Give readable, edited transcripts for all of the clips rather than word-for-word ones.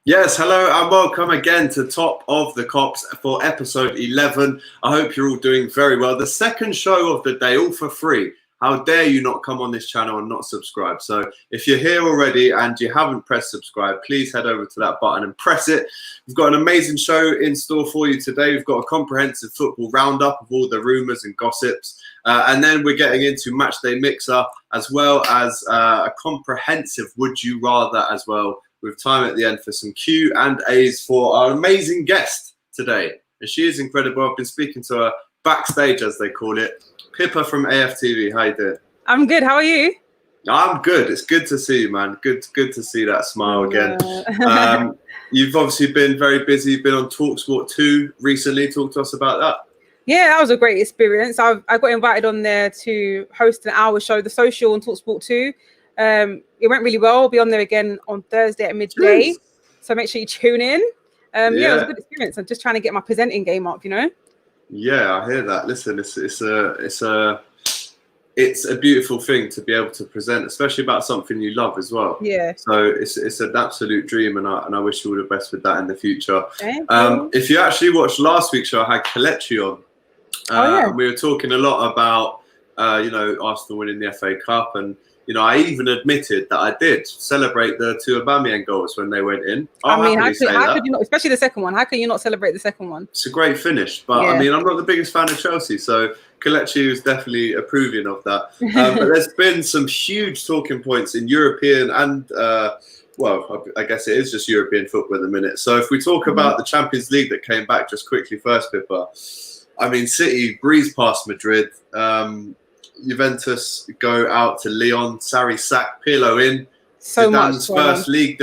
Yes, hello and welcome again to Top of the Kops for episode 11. I hope you're all doing very well. The second show of the day, all for free. How dare you not come on this channel and not subscribe? So if you're here already and you haven't pressed subscribe, please head over to that button and press it. We've got an amazing show in store for you today. We've got a comprehensive football roundup of all the rumours and gossips. And then we're getting into Matchday Mixer as well as a comprehensive Would You Rather as well, with time at the end for some Q&As for our amazing guest today. And she is incredible. I've been speaking to her backstage, as they call it. Pippa from AFTV. How you doing? I'm good. How are you? I'm good. It's good to see you, man. Good to see that smile again. You've obviously been very busy. You've been on TalkSport 2 recently. Talk to us about that. Yeah, that was a great experience. I got invited on there to host an hour show, The Social on TalkSport 2. It went really well. I'll be on there again on Thursday at midday. Jeez. So make sure you tune in. Yeah, it was a good experience. I'm just trying to get my presenting game up, you know? Yeah, I hear that. Listen, it's a beautiful thing to be able to present, especially about something you love as well. Yeah. So it's an absolute dream, and I wish you all the best with that in the future. If you actually watched last week's show, I had Kelechi on. And we were talking a lot about Arsenal winning the FA Cup, and I even admitted that I did celebrate the two Aubameyang goals when they went in. How could you not, especially the second one? How can you not celebrate the second one? It's a great finish, but I mean, I'm not the biggest fan of Chelsea, so Kelechi was definitely approving of that. But there's been some huge talking points in European and, well, I guess it is just European football at the minute. So if we talk about the Champions League that came back just quickly first, Pippa, I mean, City breezed past Madrid. Juventus go out to Lyon. Sarri sack, Pirlo in. Zidane's first league,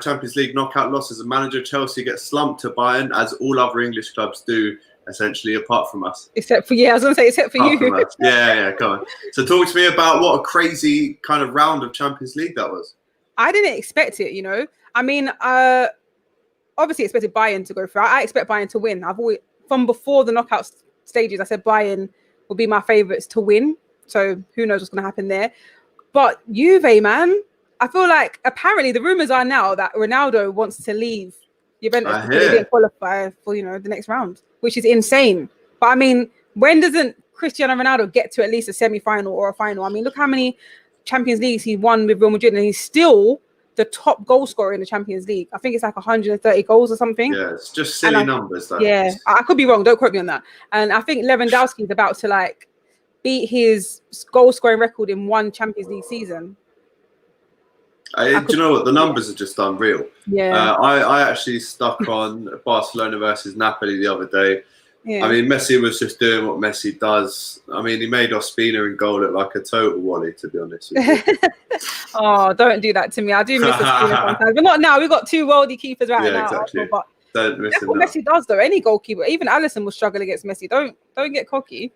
Champions League knockout loss as a manager. Chelsea get slumped to Bayern, as all other English clubs do, essentially, apart from us. Except for, I was going to say, except for you. Yeah, come on. So talk to me about what a crazy kind of round of Champions League that was. I didn't expect it, I mean, obviously expected Bayern to go through. I expect Bayern to win. I've always, from before the knockout stages, I said Bayern will be my favourites to win. So who knows what's going to happen there. But Juve, man, I feel like apparently the rumours are now that Ronaldo wants to leave Juventus because they didn't qualify for, the next round, which is insane. But I mean, when doesn't Cristiano Ronaldo get to at least a semi-final or a final? I mean, look how many Champions Leagues he won with Real Madrid, and he's still the top goal scorer in the Champions League. I think it's like 130 goals or something. Yeah, it's just silly numbers, though. Yeah, I could be wrong. Don't quote me on that. And I think Lewandowski is about to beat his goal scoring record in one Champions League season. Do you know what? The numbers are just unreal. Yeah. I actually stuck on Barcelona versus Napoli the other day. Yeah. I mean, Messi was just doing what Messi does. I mean, he made Ospina in goal look like a total wally, to be honest with you. Oh, don't do that to me. I do miss Ospina sometimes. But not now. We've got two worldy keepers now. Exactly. But don't miss that's what Messi does, though. Any goalkeeper, even Alisson will struggle against Messi. Don't get cocky.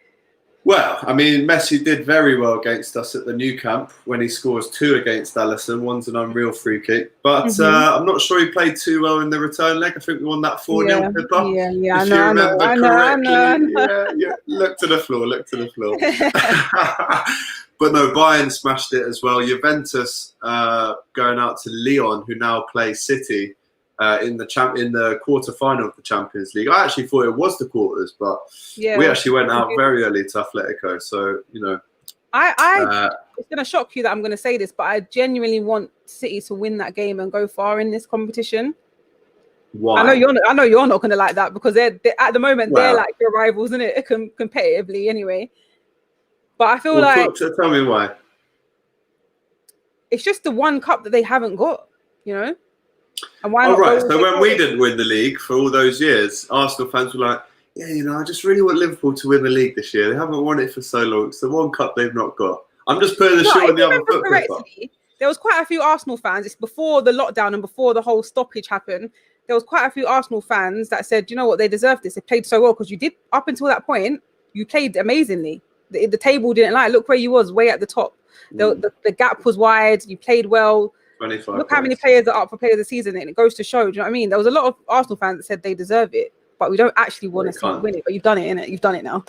Well, I mean, Messi did very well against us at the Nou Camp when he scores 2 against Alisson. One's an unreal free kick. But I'm not sure he played too well in the return leg. I think we won that 4-0, Pippa. Yeah, if you remember correctly. Yeah, look to the floor. But no, Bayern smashed it as well. Juventus going out to Lyon, who now play City. In the quarter-final of the Champions League. I actually thought it was the quarters, but we actually went out very early to Atletico. So, it's going to shock you that I'm going to say this, but I genuinely want City to win that game and go far in this competition. Why? I know you're not going to like that, because they're at the moment, they're like your rivals, isn't it? Competitively anyway. But I feel tell me why. It's just the one cup that they haven't got, And why not? Right. So when we didn't win the league for all those years, Arsenal fans were like, I just really want Liverpool to win the league this year. They haven't won it for so long. It's the one cup they've not got. I'm just putting the shoe on the other foot. There was quite a few Arsenal fans. It's before the lockdown and before the whole stoppage happened. There was quite a few Arsenal fans that said, you know what, they deserve this. They played so well, because you did, up until that point, you played amazingly. The table didn't lie. Look where you was, way at the top. The gap was wide. You played well. 25 Look how many players are up for player of the season, and it goes to show. Do you know what I mean? There was a lot of Arsenal fans that said they deserve it, but we don't actually want to see them win it. But you've done it, innit? You've done it now.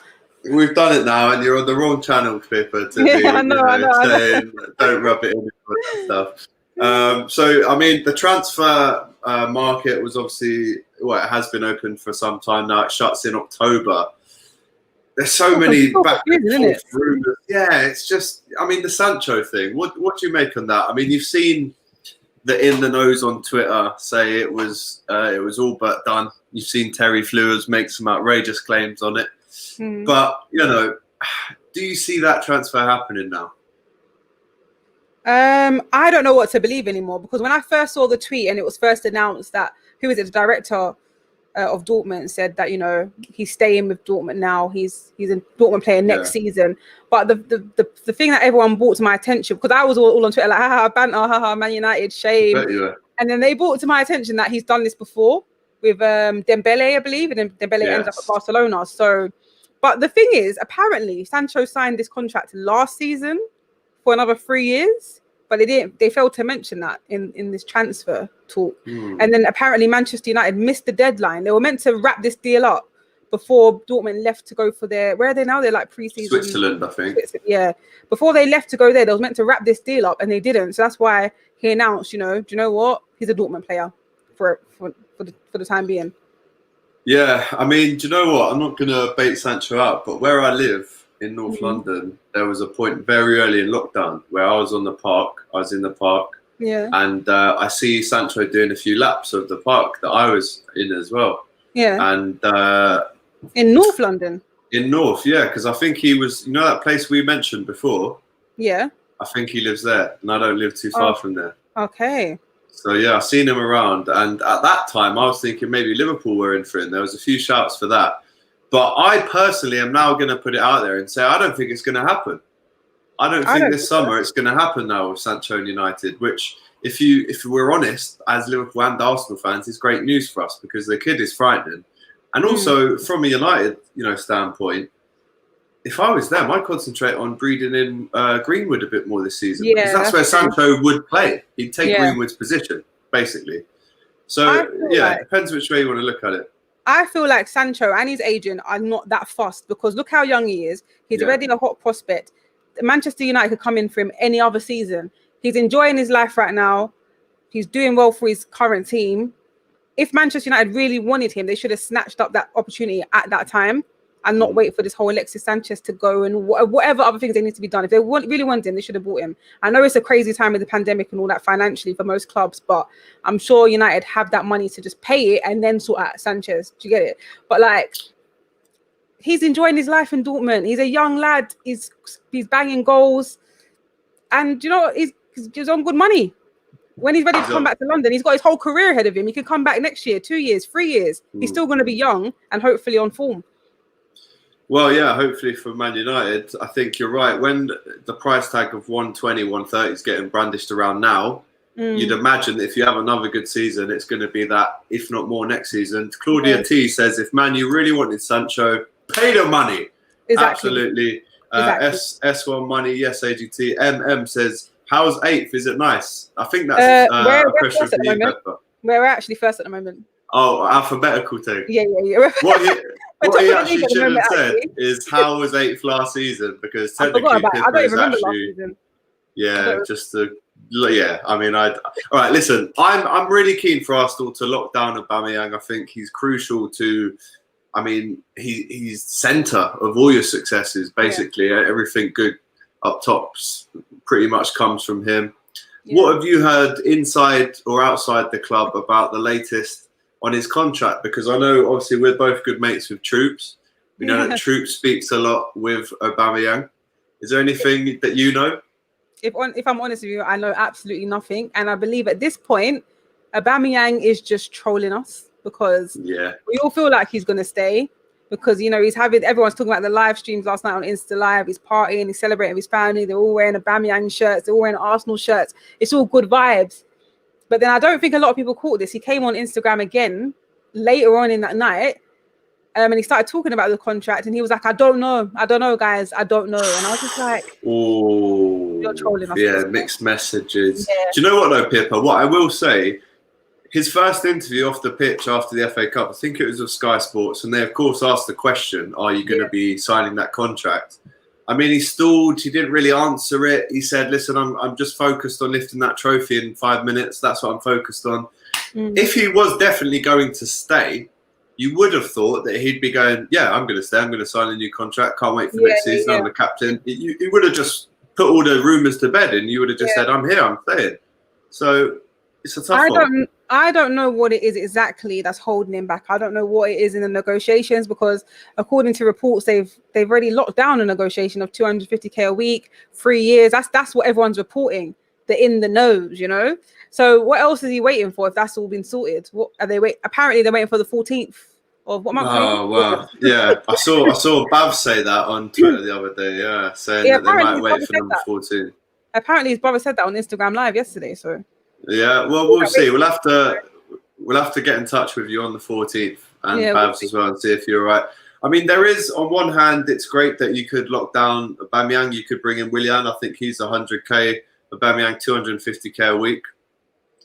We've done it now, and you're on the wrong channel, Pippa, to I know. saying don't rub it in and stuff. So, I mean, the transfer market was obviously, well, it has been open for some time now. It shuts in October. There's so many back and forth rumours. Yeah, it's just, I mean, the Sancho thing. What do you make on that? I mean, you've seen the in the nose on Twitter say it was all but done. You've seen Terry Fleurs make some outrageous claims on it. But, you know, do you see that transfer happening now? I don't know what to believe anymore, because when I first saw the tweet and it was first announced that, who is it, the director of Dortmund said that, you know, he's staying with Dortmund now. He's in Dortmund playing next season. But the thing that everyone brought to my attention, because I was all on Twitter like, haha, banter, haha, Man United, shame. And then they brought to my attention that he's done this before with Dembele, I believe, and then Dembele ended up at Barcelona. So, but the thing is, apparently Sancho signed this contract last season for another 3 years, but they failed to mention that in this transfer talk. And then apparently Manchester United missed the deadline. They were meant to wrap this deal up before Dortmund left to go for where are they now? They're like pre-season. Switzerland, I think. Yeah. Before they left to go there, they was meant to wrap this deal up and they didn't. So that's why he announced, you know, do you know what? He's a Dortmund player for the time being. Yeah, I mean, do you know what? I'm not going to bait Sancho out, but where I live in North London, there was a point very early in lockdown where I was in the park, and I see Sancho doing a few laps of the park that I was in as well. And in North London. In North, because I think he was, you know, that place we mentioned before. Yeah. I think he lives there, and I don't live too far from there. Okay. So yeah, I've seen him around, and at that time I was thinking maybe Liverpool were in for him. There was a few shouts for that. But I personally am now going to put it out there and say I don't think it's going to happen. I don't think this summer it's going to happen now with Sancho and United, which, if we're honest, as Liverpool and Arsenal fans, is great news for us because the kid is frightening. And also from a United, you know, standpoint, if I was them, I'd concentrate on breeding in Greenwood a bit more this season. Because that's where Sancho would play. He'd take Greenwood's position, basically. So, it depends which way you want to look at it. I feel like Sancho and his agent are not that fussed, because look how young he is. He's already a hot prospect. Manchester United could come in for him any other season. He's enjoying his life right now. He's doing well for his current team. If Manchester United really wanted him, they should have snatched up that opportunity at that time and not wait for this whole Alexis Sanchez to go and whatever other things they need to be done. If they really wanted him, they should have bought him. I know it's a crazy time with the pandemic and all that financially for most clubs, but I'm sure United have that money to just pay it and then sort out Sanchez. Do you get it? But like, he's enjoying his life in Dortmund. He's a young lad. He's banging goals, and you know he's on good money. When he's ready to come back to London, he's got his whole career ahead of him. He can come back next year, 2 years, 3 years. He's still going to be young and hopefully on form. Well, yeah, hopefully for Man United. I think you're right. When the price tag of 120, 130 is getting brandished around now, you'd imagine that if you have another good season, it's going to be that, if not more, next season. Claudia T says, if Man U really wanted Sancho, pay the money. Exactly. Absolutely. S1 Money, yes, AGT. MM says, how's 8th? Is it nice? I think that's a question for you, Pippa. We're actually first at the moment. Oh, alphabetical thing. Yeah. What he actually should have said is, how was 8th last season? Because technically, Pippa I don't even remember actually, last season. Yeah, I mean, all right, listen, I'm really keen for Arsenal to lock down Aubameyang. I think he's crucial to, I mean, he's centre of all your successes, basically. Everything good up top pretty much comes from him. What have you heard inside or outside the club about the latest on his contract? Because I know, obviously, we're both good mates with Troops. We know that Troops speaks a lot with Aubameyang. Is there anything that you know? If I'm honest with you, I know absolutely nothing. And I believe at this point, Aubameyang is just trolling us, because we all feel like he's going to stay. Because, you know, everyone's talking about the live streams last night on Insta Live. He's partying, he's celebrating with his family. They're all wearing Aubameyang shirts. They're all wearing Arsenal shirts. It's all good vibes. But then I don't think a lot of people caught this. He came on Instagram again later on in that night, and he started talking about the contract, and he was like, I don't know, guys, I don't know. And I was just like, oh, you're trolling us. Yeah, mixed messages. Do you know what though, Pippa? What I will say, his first interview off the pitch after the FA Cup, I think it was with Sky Sports, and they of course asked the question, are you going to be signing that contract? I mean, he stalled. He didn't really answer it. He said, "Listen, I'm just focused on lifting that trophy in 5 minutes. That's what I'm focused on." If he was definitely going to stay, you would have thought that he'd be going, "Yeah, I'm going to stay. I'm going to sign a new contract. Can't wait for next season. I'm the captain." You would have just put all the rumours to bed, and you would have just said, "I'm here. I'm staying." So it's a tough one. I don't know what it is exactly that's holding him back. I don't know what it is in the negotiations, because according to reports, they've already locked down a negotiation of 250K a week, 3 years. That's what everyone's reporting. They're in the nose, you know. So what else is he waiting for if that's all been sorted? What are they wait? Apparently they're waiting for the 14th of what month? Oh wow, yeah. I saw Bav say that on Twitter the other day. Yeah, saying that they might wait for number 14. Apparently his brother said that on Instagram Live yesterday. So. Yeah, well, we'll see. We'll have to get in touch with you on the 14th and Babs as well and see if you're all right. I mean, there is, on one hand, it's great that you could lock down Aubameyang. You could bring in Willian. I think he's 100K. Aubameyang 250K a week.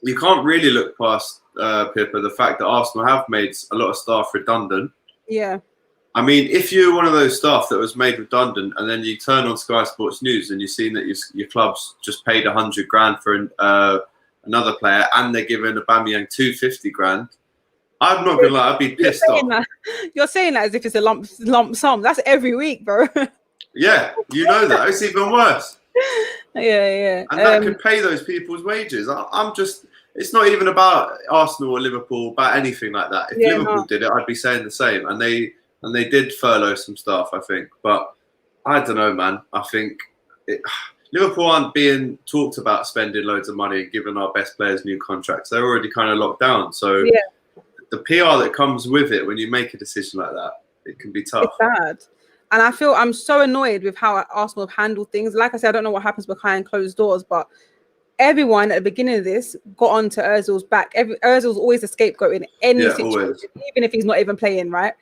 You can't really look past Pippa, the fact that Arsenal have made a lot of staff redundant. Yeah. I mean, if you're one of those staff that was made redundant, and then you turn on Sky Sports News and you've seen that your club's just paid 100 grand for another player, and they're giving Aubameyang 250 grand. I'm not gonna lie, I'd be pissed off. You're saying that as if it's a lump sum. That's every week, bro. Yeah, you know that. It's even worse. Yeah. And that could pay those people's wages. I'm just. It's not even about Arsenal or Liverpool, about anything like that. If Liverpool did it, I'd be saying the same. And they did furlough some staff, I think. But I don't know, man. I think Liverpool aren't being talked about spending loads of money and giving our best players new contracts. They're already kind of locked down. So the PR that comes with it when you make a decision like that, it can be tough. It's bad. And I feel I'm so annoyed with how Arsenal have handled things. Like I said, I don't know what happens behind closed doors, but everyone at the beginning of this got onto Ozil's back. Ozil's always a scapegoat in any situation, even if he's not even playing, right?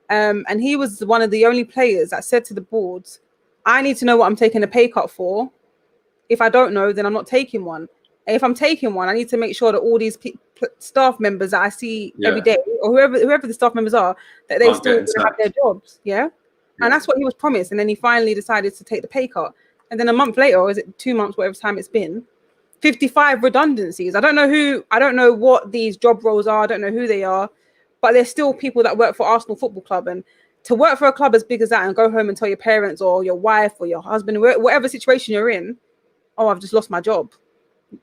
And he was one of the only players that said to the boards, I need to know what I'm taking a pay cut for. If I don't know, then I'm not taking one. And if I'm taking one, I need to make sure that all these staff members that I see every day, or whoever the staff members are, that they still have their jobs. Yeah. And that's what he was promised. And then he finally decided to take the pay cut. And then a month later, or is it 2 months, whatever time it's been, 55 redundancies. I don't know what these job roles are. I don't know who they are, but there's still people that work for Arsenal Football Club. And to work for a club as big as that and go home and tell your parents or your wife or your husband, whatever situation you're in, oh, I've just lost my job.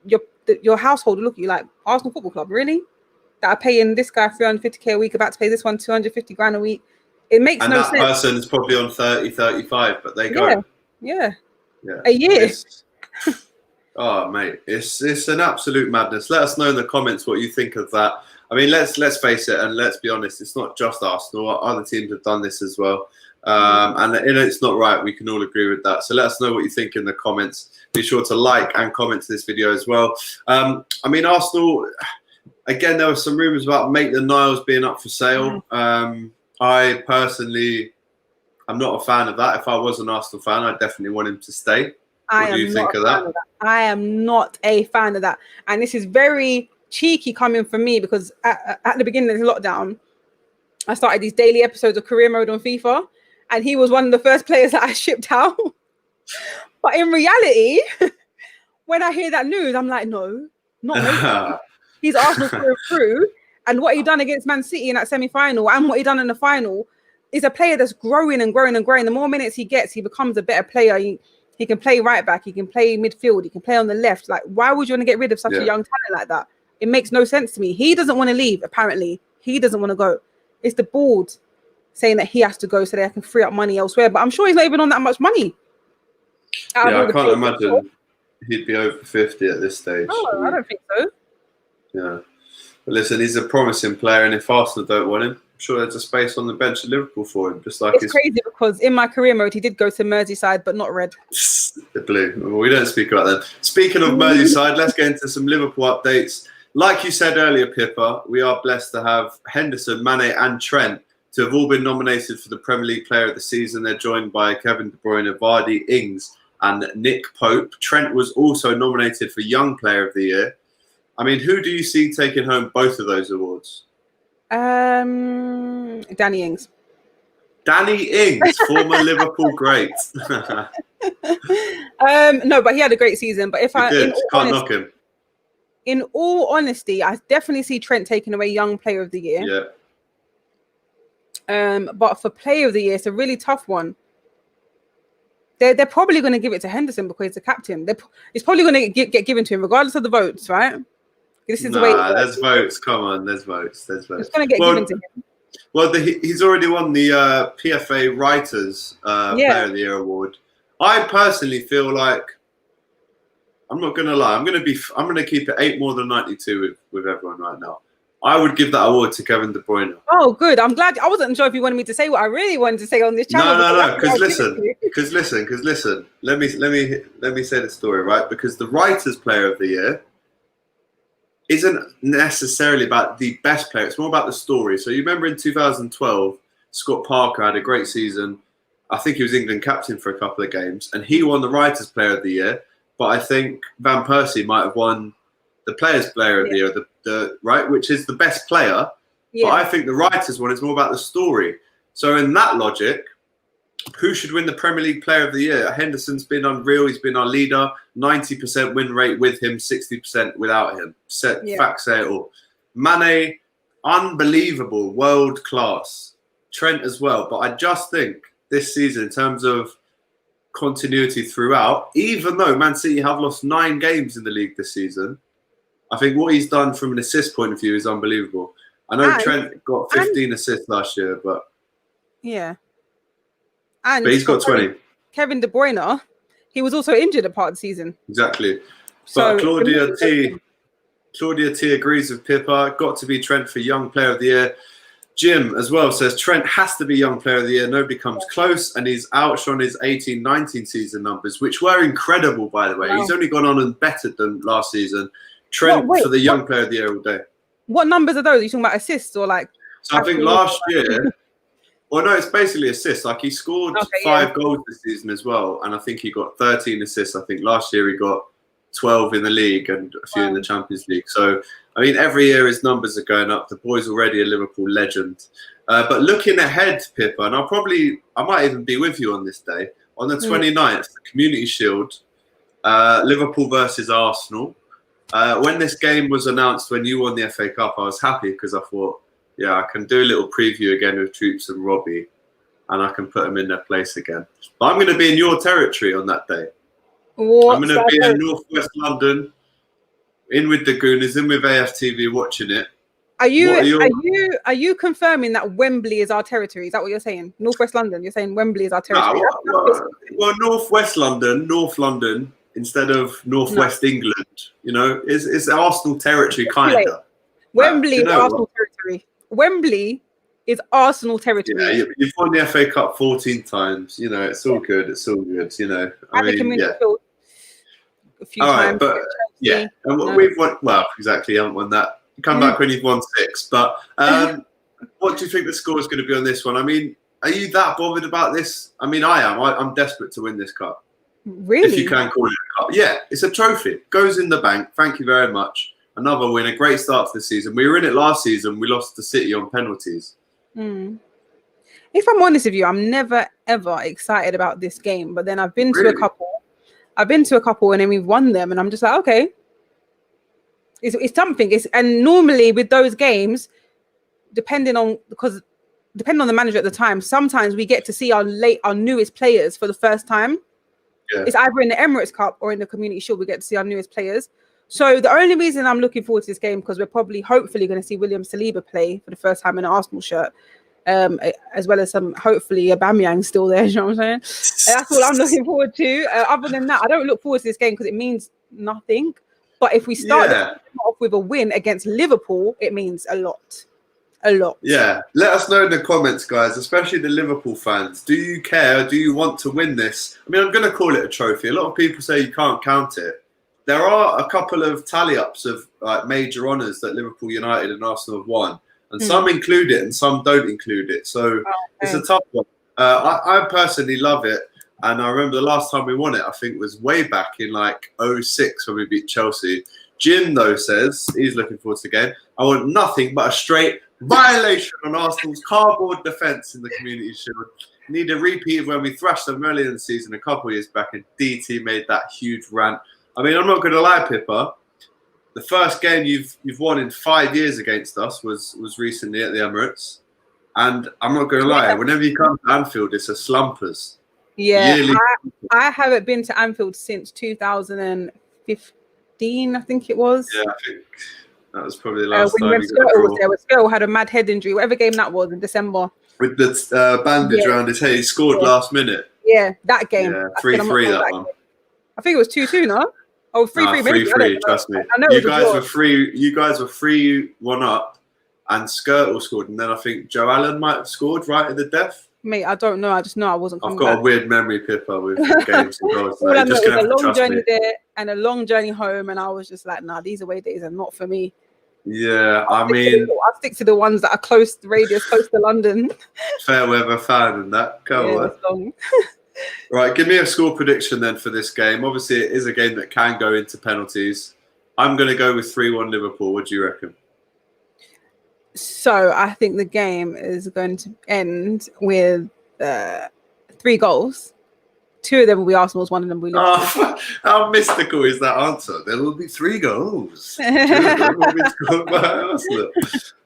Your household will look at you like, Arsenal Football Club, really? That are paying this guy 350K a week, about to pay this one 250 grand a week. It makes no sense. And that person is probably on 30, 35, but they go. Yeah. A year. Oh, mate, it's an absolute madness. Let us know in the comments what you think of that. I mean, let's face it, and let's be honest, it's not just Arsenal. Other teams have done this as well. And it's not right. We can all agree with that. So let us know what you think in the comments. Be sure to like and comment to this video as well. I mean, Arsenal, again, there were some rumours about Maitland-Niles being up for sale. I personally, I'm not a fan of that. If I was an Arsenal fan, I'd definitely want him to stay. What do you think of that? I am not a fan of that. And this is very cheeky coming from me, because at the beginning of the lockdown, I started these daily episodes of Career Mode on FIFA. And he was one of the first players that I shipped out. But in reality, when I hear that news, I'm like, no, not me. He's Arsenal through. And what he done against Man City in that semi-final and what he done in the final is a player that's growing and growing and growing. The more minutes he gets, he becomes a better player. He can play right back. He can play midfield. He can play on the left. Like, why would you want to get rid of such a young talent like that? It makes no sense to me. He doesn't want to leave, apparently. He doesn't want to go. It's the board saying that he has to go so they can free up money elsewhere. But I'm sure he's not even on that much money. I can't imagine he'd be over 50 at this stage. Oh, I don't think so. Yeah. But listen, he's a promising player, and if Arsenal don't want him, I'm sure there's a space on the bench at Liverpool for him. Just like it's crazy because in my career mode, he did go to Merseyside, but not red. The blue. Well, we don't speak about them. Speaking of Merseyside, let's get into some Liverpool updates. Like you said earlier, Pippa, we are blessed to have Henderson, Mane, and Trent to have all been nominated for the Premier League Player of the Season. They're joined by Kevin De Bruyne, Vardy, Ings, and Nick Pope. Trent was also nominated for Young Player of the Year. I mean, who do you see taking home both of those awards? Danny Ings. Danny Ings, former Liverpool great. No, but he had a great season. But if Can't knock him. In all honesty, I definitely see Trent taking away Young Player of the Year. Yeah. But for Player of the Year, it's a really tough one. They're probably going to give it to Henderson because he's the captain. It's probably going to get given to him regardless of the votes, right? This is the way. There's votes. Come on, there's votes. It's going to get given to him. Well, he's already won the PFA Writers Player of the Year award. I personally feel like, I'm not going to lie, I'm going to keep it 8 more than 92 with everyone right now. I would give that award to Kevin De Bruyne. Oh, good. I'm glad. I wasn't sure if you wanted me to say what I really wanted to say on this channel. No. Because listen. Let me say the story, right? Because the Writers' Player of the Year isn't necessarily about the best player. It's more about the story. So you remember in 2012, Scott Parker had a great season. I think he was England captain for a couple of games, and he won the Writers' Player of the Year. But I think Van Persie might have won the Players' Player of the Year, the right, which is the best player. Yeah. But I think the Writers' one is more about the story. So in that logic, who should win the Premier League Player of the Year? Henderson's been unreal. He's been our leader. 90% win rate with him, 60% without him. Facts say it all. Mane, unbelievable, world class. Trent as well. But I just think this season, in terms of continuity throughout, even though Man City have lost 9 games in the league this season, I think what he's done from an assist point of view is unbelievable. I know Trent got 15 assists last year, but but he's got 20. Kevin De Bruyne, he was also injured a part of the season. Exactly. But Claudia T agrees with Pippa. Got to be Trent for Young Player of the Year. Jim as well says Trent has to be Young Player of the Year. Nobody comes close, and he's outshone his 18-19 season numbers, which were incredible, by the way. Wow. He's only gone on and bettered them last season. Trent for the Young Player of the Year all day. What numbers are those? Are you talking about assists or like? So I think last year, well, no, it's basically assists. Like he scored 5 goals this season as well, and I think he got 13 assists. I think last year he got 12 in the league and a few in the Champions League. So I mean, every year his numbers are going up. The boy's already a Liverpool legend. But looking ahead, Pippa, and I might even be with you on this day on the 29th, the Community Shield, Liverpool versus Arsenal. When this game was announced, when you won the FA Cup, I was happy because I thought, yeah, I can do a little preview again with Troops and Robbie, and I can put them in their place again. But I'm going to be in your territory on that day. I'm going to be in Northwest London, in with the Gooners, in with AFTV, watching it. Are you confirming that Wembley is our territory? Is that what you're saying? Northwest London. You're saying Wembley is our territory. Well, Northwest London, North London, instead of Northwest England. You know, it's Arsenal territory, kind of. Wembley is Arsenal territory. Wembley is Arsenal territory. Yeah, you've won the FA Cup 14 times. You know, it's all good. It's all good. You know, I mean, a few times. But and we've won. Well, exactly. You haven't won that. You come back when you've won 6. But what do you think the score is going to be on this one? I mean, are you that bothered about this? I mean, I am. I'm desperate to win this cup. Really? If you can call it a cup. Yeah, it's a trophy. Goes in the bank. Thank you very much. Another win. A great start to the season. We were in it last season. We lost to City on penalties. If I'm honest with you, I'm never ever excited about this game. But then I've been to a couple. And then we've won them, and I'm just like, okay, it's something. And normally with those games, depending on the manager at the time, sometimes we get to see our newest players for the first time. Yeah. It's either in the Emirates Cup or in the Community Shield we get to see our newest players. So the only reason I'm looking forward to this game because we're hopefully going to see William Saliba play for the first time in an Arsenal shirt, as well as hopefully Aubameyang still there. You know what I'm saying? That's all I'm looking forward to. Other than that, I don't look forward to this game because it means nothing. But if we start off with a win against Liverpool, it means a lot. A lot. Yeah. Let us know in the comments, guys, especially the Liverpool fans. Do you care? Do you want to win this? I mean, I'm going to call it a trophy. A lot of people say you can't count it. There are a couple of tally-ups of major honours that Liverpool, United and Arsenal have won. And some include it and some don't include it. So it's a tough one. I personally love it. And I remember the last time we won it, I think was way back in like 2006 when we beat Chelsea. Jim, though, says he's looking forward to the game. I want nothing but a straight Violation on Arsenal's cardboard defence in the Community Shield. Need a repeat of when we thrashed them earlier in the season a couple of years back, and DT made that huge rant. I mean, I'm not going to lie, Pippa. The first game you've won in 5 years against us was recently at the Emirates, and I'm not going to lie. Whenever you come to Anfield, it's a slumpers. Yeah, Yearly. I haven't been to Anfield since 2015, I think it was. Yeah, I think that was probably the last time. When Skirtle was there, when Skirtle had a mad head injury, whatever game that was in December. With the bandage around his head, he scored last minute. Yeah, that game. Yeah, 3-3 that one. I think it was 2-2, no? Oh, 3-3. 3-3, trust me. I know you guys were 3-1 up, and Skirtle scored, and then I think Joe Allen might have scored right at the death. Mate, I don't know. I just know I wasn't coming I've got back. a weird memory, Pippa, with games and goals. All I know was a long journey there and a long journey home, and I was just like, nah, these away days are not for me. Yeah, I'll stick to the ones that are close to radius, close to London. Fair weather fan and that. Come on. Right, give me a score prediction then for this game. Obviously, it is a game that can go into penalties. I'm going to go with 3-1 Liverpool. What do you reckon? So I think the game is going to end with 3 goals. 2 of them will be Arsenal's, 1 of them will be Liverpool. Oh, how mystical is that answer? There will be 3 goals. 2 of them will be scored by Arsenal.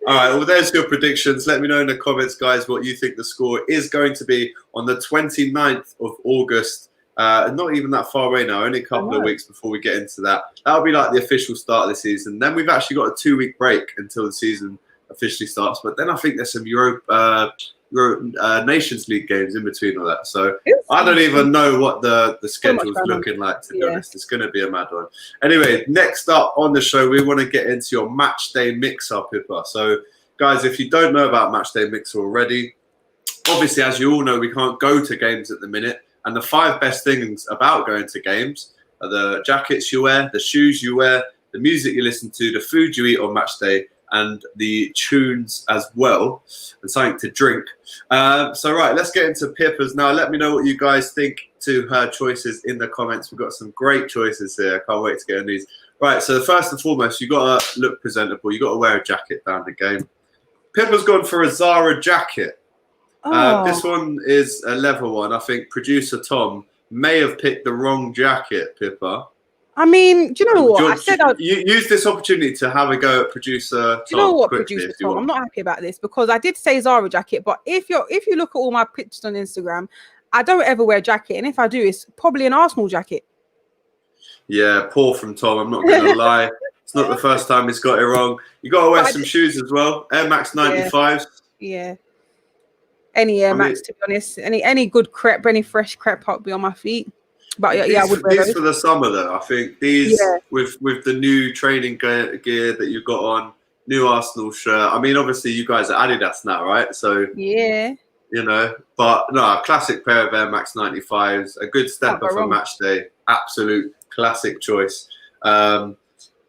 All right, well, there's your predictions. Let me know in the comments, guys, what you think the score is going to be on the 29th of August. Not even that far away now, only a couple of weeks before we get into that. That'll be like the official start of the season. Then we've actually got a 2-week break until the season officially starts. But then I think there's some Nations League games in between all that. So I don't even know what the schedule's looking like, to be honest. It's going to be a mad one. Anyway, next up on the show, we want to get into your match day mixer, Pippa. So, guys, if you don't know about match day mixer already, obviously, as you all know, we can't go to games at the minute. And the 5 best things about going to games are the jackets you wear, the shoes you wear, the music you listen to, the food you eat on match day, and the tunes as well, and something to drink. So, right, let's get into Pippa's now. Let me know what you guys think to her choices in the comments. We've got some great choices here. I can't wait to get on these. Right, so first and foremost, you've got to look presentable. You've got to wear a jacket down the game. Pippa's gone for a Zara jacket. This one is a leather one. I think producer Tom may have picked the wrong jacket, Pippa. I mean, do you know what? I said I'd use this opportunity to have a go at producer Tom. Do you know what, producer Tom? I'm not happy about this because I did say Zara jacket, but if you look at all my pictures on Instagram, I don't ever wear a jacket, and if I do, it's probably an Arsenal jacket. Yeah, poor from Tom. I'm not going to lie. It's not the first time he's got it wrong. You got to wear some shoes as well. Air Max 95s. Yeah. Any Air Max, to be honest. Any good crepe, any fresh crepe, I'll be on my feet. But I would wear these for the summer though. I think these with the new training gear that you've got on, new Arsenal shirt. I mean, obviously you guys are Adidas now, right? So yeah, you know. But no, a classic pair of Air Max 95s, a good stepper for match day. Absolute classic choice.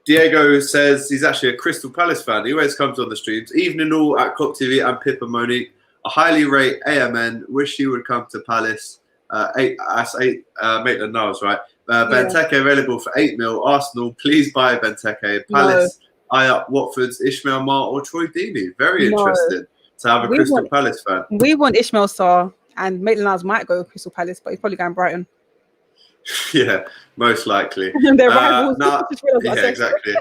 Diego says he's actually a Crystal Palace fan. He always comes on the streams. Evening all at Kop TV and Pippa Monique. I highly rate AMN. Wish you would come to Palace. 8 Maitland Niles, right? Benteke available for 8 mil. Arsenal, please buy Benteke. Palace, eye up Watford's Ishmael Mar or Troy Deeney. Very interested to have a Crystal Palace fan. We want Ishmael Sarr, and Maitland Niles might go Crystal Palace, but he's probably going Brighton. Yeah, most likely. They're rivals. Yeah, exactly.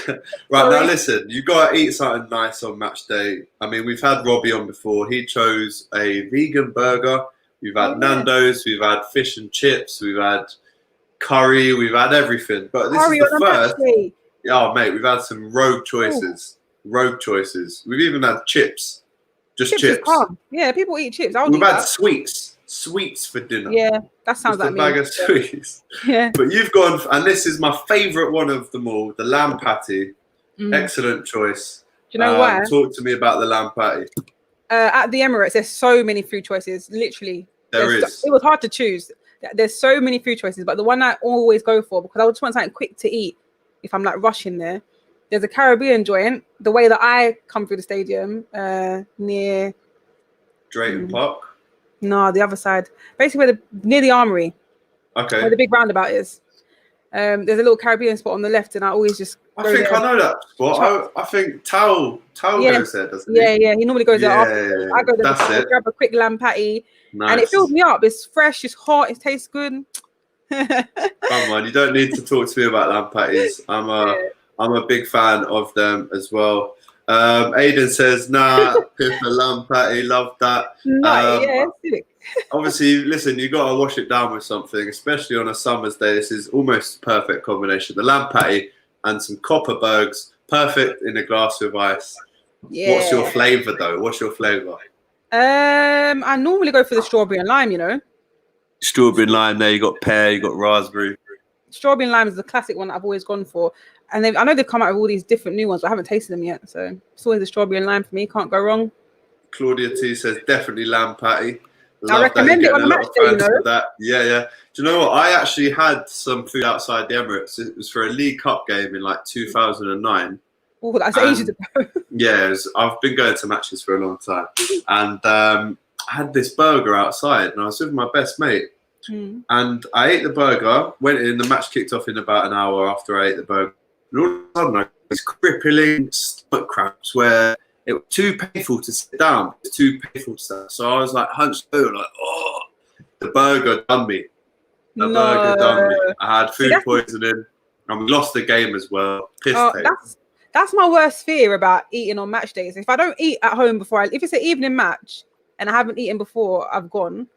Right, now listen, you've got to eat something nice on match day. I mean, we've had Robbie on before. He chose a vegan burger. We've had Nando's, we've had fish and chips, we've had curry, we've had everything. But this is the first. Oh, mate, we've had some rogue choices. Rogue choices. We've even had chips. Just chips. Yeah, people eat chips. We've had sweets. Sweets for dinner. Yeah, that sounds like me. A bag of sweets. Yeah. But you've gone, and this is my favourite one of them all, the lamb patty. Excellent choice. Do you know why? Talk to me about the lamb patty. At the Emirates, there's so many food choices. Literally, there is. It was hard to choose. There's so many food choices, but the one I always go for, because I just want something quick to eat if I'm like rushing there. There's a Caribbean joint. The way that I come through the stadium, near Drayton Park. No, the other side. Basically, near the Armory. Okay. Where the big roundabout is. There's a little Caribbean spot on the left, and I always just. I think I know that spot. I think Tal goes there, doesn't he? Yeah. He normally goes there after. Yeah, I go there that's before, it. grab a quick lamb patty, Nice. and it fills me up. It's fresh, it's hot, it tastes good. Come on, you don't need to talk to me about lamb patties. I'm a big fan of them as well. Aiden says, nah, Pippa lamb patty, love that. Obviously, listen, you got to wash it down with something, especially on a summer's day. This is almost perfect combination. The lamb patty and some Kopperbergs, perfect in a glass with ice. Yeah. What's your flavour, though? What's your flavour? I normally go for the strawberry and lime, you know. Strawberry and lime there. You got pear, you got raspberry. Strawberry and lime is the classic one that I've always gone for. And I know they've come out with all these different new ones, but I haven't tasted them yet. So it's always the strawberry and lime for me. Can't go wrong. Claudia T says, definitely lamb patty. I recommend it on the match day, you know. That. Yeah. Do you know what? I actually had some food outside the Emirates. It was for a League Cup game in like 2009. Oh, that's ages ago. Yeah, I've been going to matches for a long time. And I had this burger outside, and I was with my best mate. And I ate the burger, went in, the match kicked off in about an hour after I ate the burger. And all of a sudden, I got these crippling stomach cramps where it was too painful to sit down. It was too painful to stand. So I was like hunched over, like, oh, the burger done me. The burger done me. I had food poisoning, and we lost the game as well. That's my worst fear about eating on match days. If I don't eat at home before, if it's an evening match and I haven't eaten before I've gone,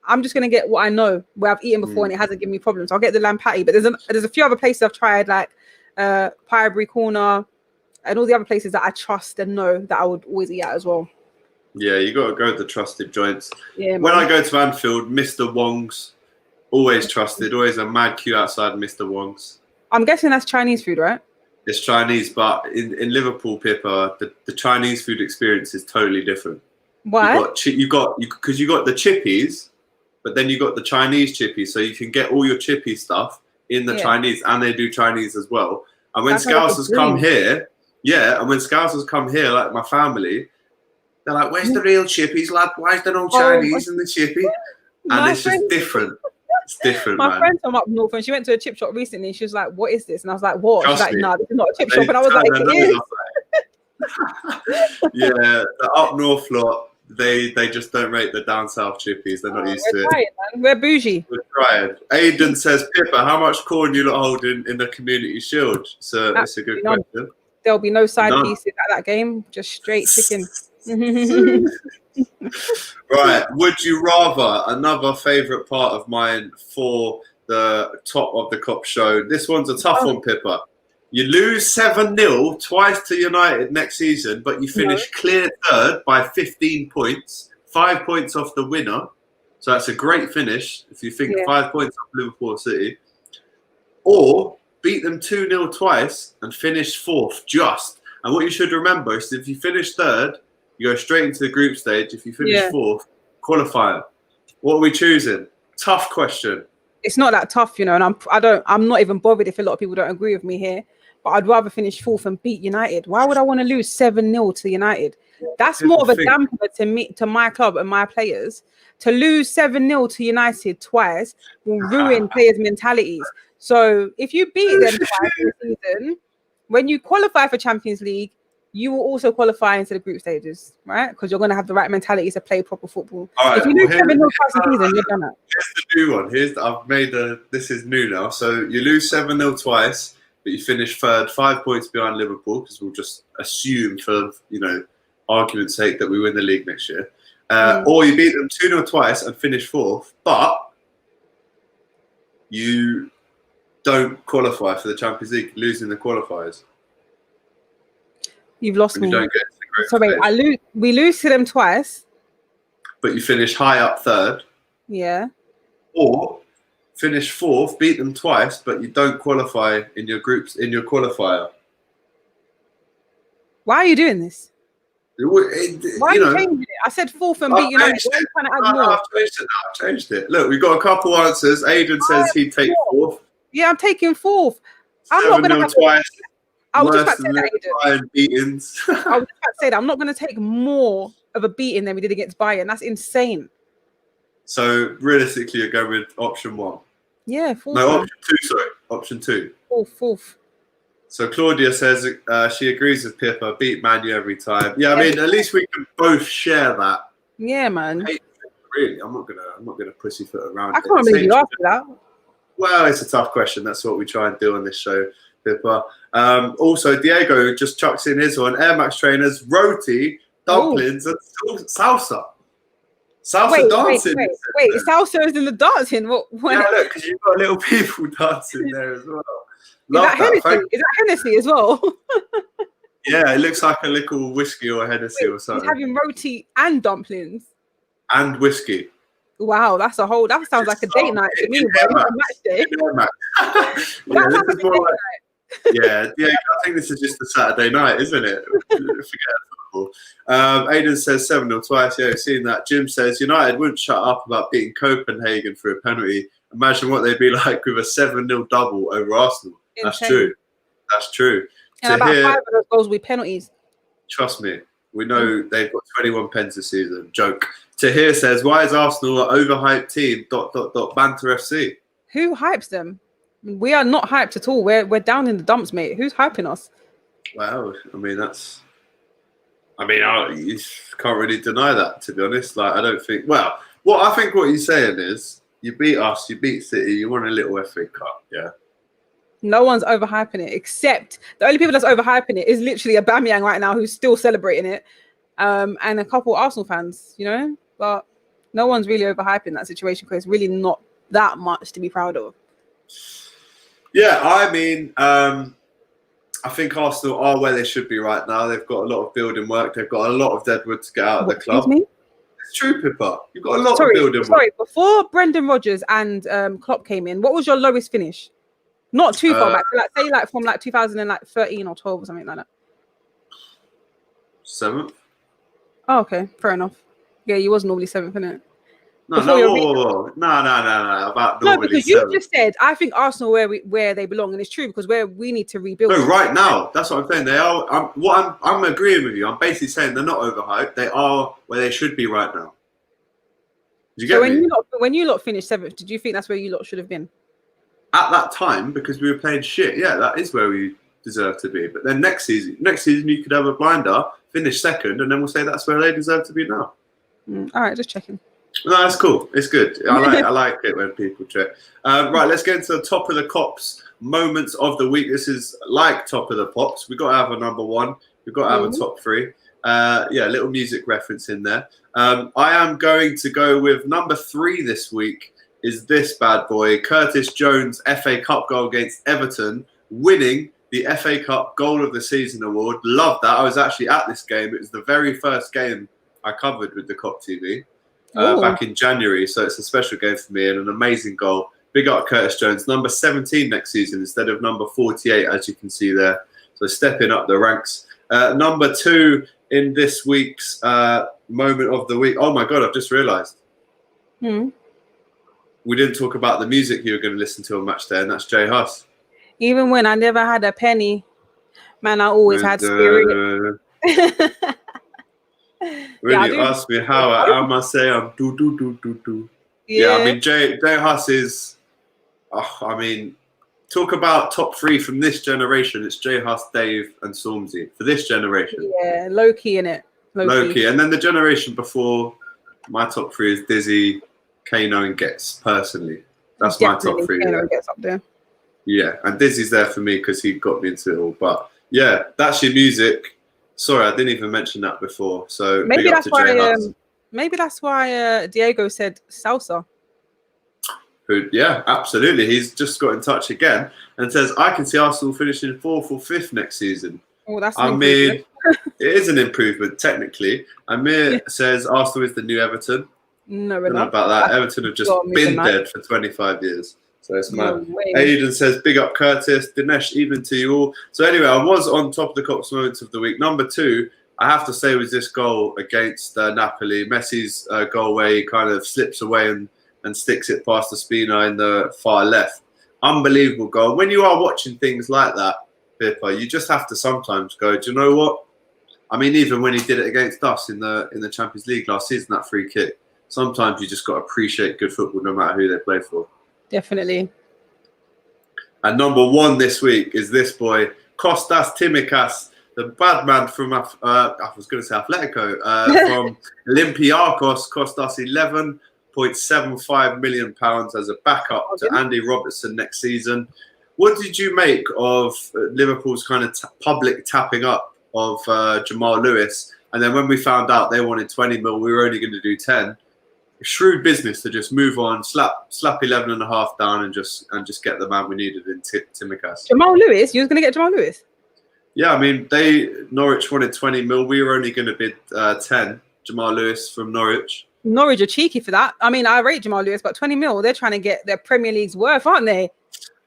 I'm just gonna get what I know where I've eaten before and it hasn't given me problems. I'll get the lamb patty, but there's a few other places I've tried, like Pirebury Corner and all the other places that I trust and know that I would always eat at as well. Yeah, you got to go to the trusted joints. Yeah, when I go to Anfield, Mr. Wong's, always trusted. Always a mad queue outside Mr. Wong's. I'm guessing that's Chinese food, right? It's Chinese, but in Liverpool, Pippa, the Chinese food experience is totally different. Why? You got the chippies, but then you got the Chinese chippies, so you can get all your chippy stuff in the Chinese, and they do Chinese as well. And when Scousers come here, like my family, they're like, "Where's the real chippies, lad? Why is there no Chinese in the chippy?" And it's just different. It's different, my friend from up north, and she went to a chip shop recently. She was like, "What is this?" And I was like, "What?" She's like, "No, this is not a chip shop." And I was like, "It is." Yeah, the up north lot, they just don't rate the down south chippies. They're not used to it. Trying, man. We're bougie. We're trying. Aiden says, "Pippa, how much corn you lot holding in the Community Shield?" So that's a good question. There'll be no side pieces at that game. Just straight chicken. Right, would you rather? Another favourite part of mine for the top of the KOPS show. This one's a tough one, Pippa. You lose 7-0 twice to United next season, but you finish clear third by 15 points, 5 points off the winner. So that's a great finish if you think 5 points off Liverpool City. Or beat them 2-0 twice and finish fourth just. And what you should remember is if you finish third, you go straight into the group stage. If you finish fourth, qualifier. What are we choosing? Tough question. It's not that tough, you know, and I'm not even bothered if a lot of people don't agree with me here. But I'd rather finish fourth and beat United. Why would I want to lose 7-0 to United? That's more of a damper to my club and my players. To lose 7-0 to United twice will ruin players' mentalities. So if you beat them twice this season, when you qualify for Champions League, you will also qualify into the group stages, right? Because you're going to have the right mentality to play proper football. Right, if you lose 7-0 twice a season, you're done. Here's the new one. This is new now. So you lose 7-0 twice, but you finish third, 5 points behind Liverpool, because we'll just assume for, argument's sake that we win the league next year. Or you beat them 2-0 twice and finish fourth, but you don't qualify for the Champions League, losing the qualifiers. You've lost me. You don't get to the so wait, we lose to them twice. But you finish high up third. Yeah. Or finish fourth, beat them twice, but you don't qualify in your groups, in your qualifier. Why are you doing this? Why are you changing it? I said fourth and beat United. I've changed it. Look, we've got a couple answers. Aiden says he'd take fourth. Yeah, I'm taking fourth. I'm not going to have twice. I was just about to say that, Aiden. Beatings. I was just about to say that. I'm not going to take more of a beating than we did against Bayern. That's insane. So realistically, you're going with option one. Yeah, fourth. No, option two. Sorry. Option 2. Fourth. So Claudia says she agrees with Pippa. Beat Man U every time. Yeah, I mean, at least we can both share that. Yeah, man. Really, I'm not gonna pussyfoot around. I can't believe you asked that. Well, it's a tough question. That's what we try and do on this show, Pippa. Also, Diego just chucks in his one. Air Max trainers, roti, dumplings, and salsa. Salsa dancing. Wait, salsa is in the dancing. What? Yeah, look, because you've got little people dancing there as well. Is that Hennessy as well? Yeah, it looks like a little whiskey or Hennessy or something. He's having roti and dumplings. And whiskey. Wow, that sounds like a date night to me. Yeah, I think this is just a Saturday night, isn't it? Forget football. Aidan says 7-0 twice. Yeah, we've seen that. Jim says United wouldn't shut up about beating Copenhagen for a penalty. Imagine what they'd be like with a 7-0 double over Arsenal. That's true. That's true. And about 5 of those goals will be penalties. Trust me, we know they've got 21 pens this season. Joke. Tahir says, why is Arsenal an overhyped team? ... Banter FC. Who hypes them? We are not hyped at all. We're down in the dumps, mate. Who's hyping us? Well, I mean, you can't really deny that, to be honest. Like, I don't think. Well, I think what he's saying is, you beat us, you beat City, you won a little FA Cup, yeah. No one's overhyping it, except the only people that's overhyping it is literally Aubameyang right now, who's still celebrating it, and a couple Arsenal fans, you know. But no one's really overhyping that situation because it's really not that much to be proud of. Yeah, I mean, I think Arsenal are where they should be right now. They've got a lot of building work. They've got a lot of deadwood to get out of the club. It's true, Pippa. You've got a lot of building work. Sorry, before Brendan Rodgers and Klopp came in, what was your lowest finish? Not too far back. Say from 2013 or 12 or something like that. 7th. Oh, okay. Fair enough. Yeah, you was normally 7th, innit? No. About no, because you just said I think Arsenal where they belong, and it's true because we need to rebuild. No, right now, that's what I'm saying. They are. I'm agreeing with you. I'm basically saying they're not overhyped. They are where they should be right now. Did you get me? When you lot finished 7th, did you think that's where you lot should have been? At that time, because we were playing shit. Yeah, that is where we deserve to be. But then next season you could have a blinder, finish 2nd, and then we'll say that's where they deserve to be now. All right, just checking. No, that's cool. It's good. I like it when people check. Right, let's get into the top of the Kops moments of the week. This is like top of the pops. We've got to have a number 1. We've got to have a top 3. Yeah, little music reference in there. I am going to go with number 3 this week. Is this bad boy, Curtis Jones' FA Cup goal against Everton, winning the FA Cup Goal of the Season award. Love that. I was actually at this game. It was the very first game I covered with the Kop TV back in January. So it's a special game for me and an amazing goal. Big up Curtis Jones, number 17 next season instead of number 48, as you can see there. So stepping up the ranks. Number 2 in this week's moment of the week. Oh my God, I've just realised. We didn't talk about the music you were going to listen to on Match Day, and that's Jay Huss. Even when I never had a penny, man, I always had spirit. Really ask me how I must say I'm do. Yeah, I mean Jay Huss is. I mean, talk about top 3 from this generation. It's Jay Huss, Dave, and Stormzy for this generation. Yeah, low key in it. Low key, and then the generation before. My top 3 is Dizzy, Kano, and Gets. Personally, that's definitely my top 3. Kano gets up there. Yeah, and Dizzy's there for me because he got me into it all. But yeah, that's your music. Sorry, I didn't even mention that before. So maybe that's why. Maybe that's why Diego said salsa. Yeah, absolutely. He's just got in touch again and says, "I can see Arsenal finishing 4th or 5th next season." Oh, that's. I mean, it is an improvement technically. Amir says Arsenal is the new Everton. No, we're not about that. Everton have just been dead for 25 years. So it's mad. Aiden says, big up Curtis. Dinesh, even to you all. So anyway, I was on top of the Kops moments of the week. Number 2, I have to say, was this goal against Napoli. Messi's goal where he kind of slips away and sticks it past the Spina in the far left. Unbelievable goal. When you are watching things like that, Pippa, you just have to sometimes go, do you know what? I mean, even when he did it against us in the Champions League last season, that free kick, sometimes you just got to appreciate good football no matter who they play for. Definitely. And number 1 this week is this boy, Kostas Tsimikas, the bad man from, I was going to say Atletico, from Olympiacos, cost us £11.75 million as a backup to Andy Robertson next season. What did you make of Liverpool's kind of public tapping up of Jamal Lewis? And then when we found out they wanted 20 mil, we were only going to do 10. Shrewd business to just move on, slap 11.5 down, and just get the man we needed in Tsimikas. Jamal Lewis, you was going to get Jamal Lewis? Yeah, I mean, Norwich wanted 20 mil. We were only going to bid 10. Jamal Lewis from Norwich. Norwich are cheeky for that. I mean, I rate Jamal Lewis, but 20 mil, they're trying to get their Premier League's worth, aren't they?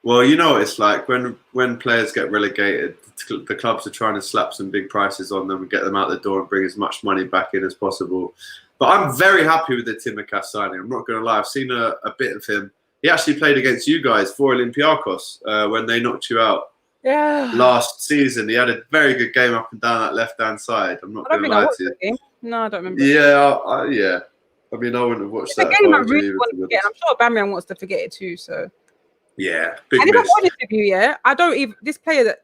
Well, you know what it's like when players get relegated, the clubs are trying to slap some big prices on them and get them out the door and bring as much money back in as possible. But I'm very happy with the Tsimikas signing. I'm not going to lie. I've seen a bit of him. He actually played against you guys for Olympiacos when they knocked you out last season. He had a very good game up and down that left-hand side. I'm not going to lie to you. Game. No, I don't remember. Yeah, yeah. I mean, I wouldn't have watched that. It's a game I really want to forget. I'm sure Aubameyang wants to forget it too. So yeah, big and if miss. I'm honest with you, yeah, I don't even this player that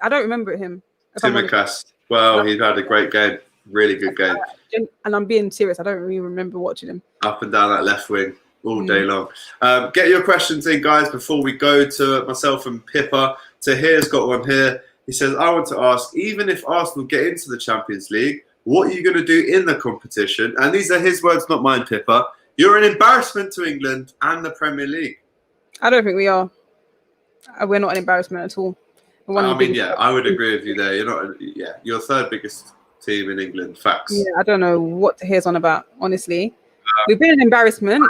I don't remember him. Tsimikas. Well, he had a great game, really good game. And I'm being serious. I don't really remember watching him. Up and down that left wing all day long. Get your questions in, guys, before we go to myself and Pippa. Tahir's got one here. He says, I want to ask, even if Arsenal get into the Champions League, what are you going to do in the competition? And these are his words, not mine, Pippa. You're an embarrassment to England and the Premier League. I don't think we are. We're not an embarrassment at all. I mean, yeah, I would agree with you there. You're not. Yeah, you're third biggest team in England. Facts. Yeah, I don't know what Tahir's on about, honestly. We've been an embarrassment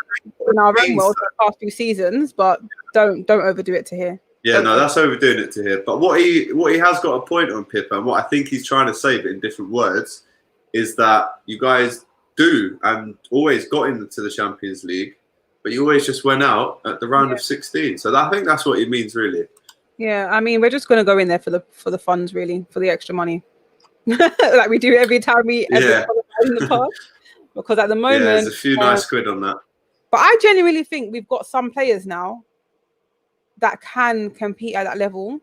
in our own world for the past few seasons, but don't overdo it, Tahir. Yeah, no, that's overdoing it, Tahir. But what he has got a point on, Pippa, and what I think he's trying to say, but in different words, is that you guys do and always got into the Champions League, but you always just went out at the round of 16. So I think that's what he means, really. Yeah, I mean, we're just going to go in there for the funds, really, for the extra money, like we do every time we in the past. Because at the moment, there's a few nice quid on that. But I genuinely think we've got some players now that can compete at that level.